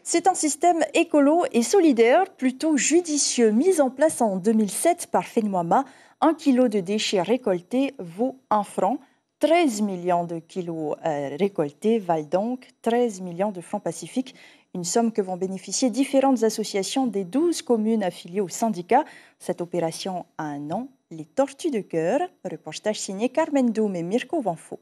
C'est un système écolo et solidaire, plutôt judicieux, mis en place en 2007 par FENUAMA. 1 kilo de déchets récoltés vaut 1 franc. 13 millions de kilos récoltés valent donc 13 millions de francs pacifiques. Une somme que vont bénéficier différentes associations des 12 communes affiliées au syndicat. Cette opération a un nom, les Tortues de Cœur. Reportage signé Carmen Doum et Mirko Vanfo.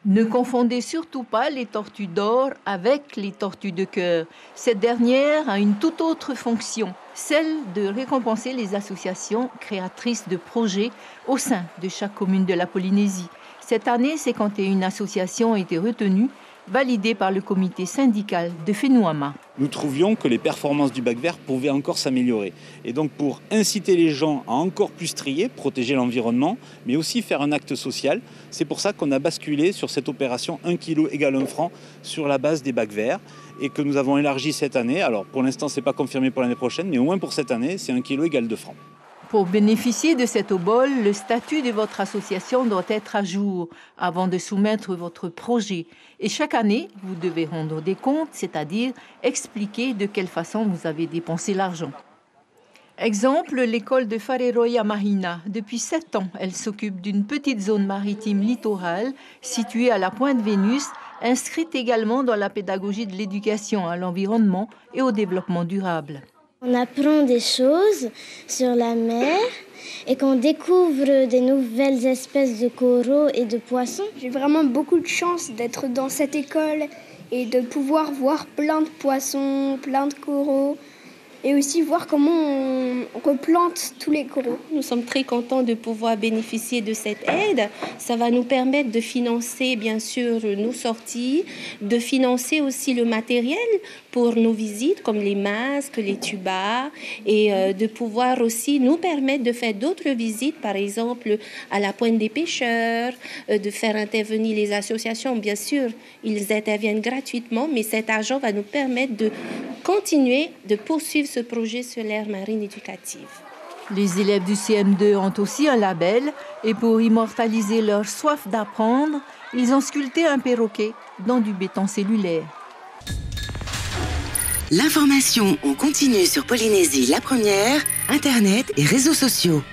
Ne confondez surtout pas les tortues d'or avec les tortues de cœur. Cette dernière a une toute autre fonction, celle de récompenser les associations créatrices de projets au sein de chaque commune de la Polynésie. Cette année, 51 associations ont été retenues, validées par le comité syndical de FENUAMA. Nous trouvions que les performances du bac vert pouvaient encore s'améliorer. Et donc pour inciter les gens à encore plus trier, protéger l'environnement, mais aussi faire un acte social, c'est pour ça qu'on a basculé sur cette opération 1 kg égale 1 franc sur la base des bacs verts et que nous avons élargi cette année. Alors pour l'instant, ce n'est pas confirmé pour l'année prochaine, mais au moins pour cette année, c'est 1 kg égale 2 francs. Pour bénéficier de cet obol, le statut de votre association doit être à jour avant de soumettre votre projet. Et chaque année, vous devez rendre des comptes, c'est-à-dire expliquer de quelle façon vous avez dépensé l'argent. Exemple, l'école de Whareroia Mahina. Depuis 7 ans, elle s'occupe d'une petite zone maritime littorale située à la Pointe Vénus, inscrite également dans la pédagogie de l'éducation à l'environnement et au développement durable. On apprend des choses sur la mer et qu'on découvre des nouvelles espèces de coraux et de poissons. J'ai vraiment beaucoup de chance d'être dans cette école et de pouvoir voir plein de poissons, plein de coraux et aussi voir comment on replante tous les coraux. Nous sommes très contents de pouvoir bénéficier de cette aide. Ça va nous permettre de financer bien sûr nos sorties, de financer aussi le matériel pour nos visites comme les masques, les tubas et de pouvoir aussi nous permettre de faire d'autres visites, par exemple à la Pointe des Pêcheurs, de faire intervenir les associations. Bien sûr, ils interviennent gratuitement, mais cet argent va nous permettre de continuer, de poursuivre ce projet sur l'aire marine éducative. Les élèves du CM2 ont aussi un label et pour immortaliser leur soif d'apprendre, ils ont sculpté un perroquet dans du béton cellulaire. L'information en continu sur Polynésie la première, Internet et réseaux sociaux.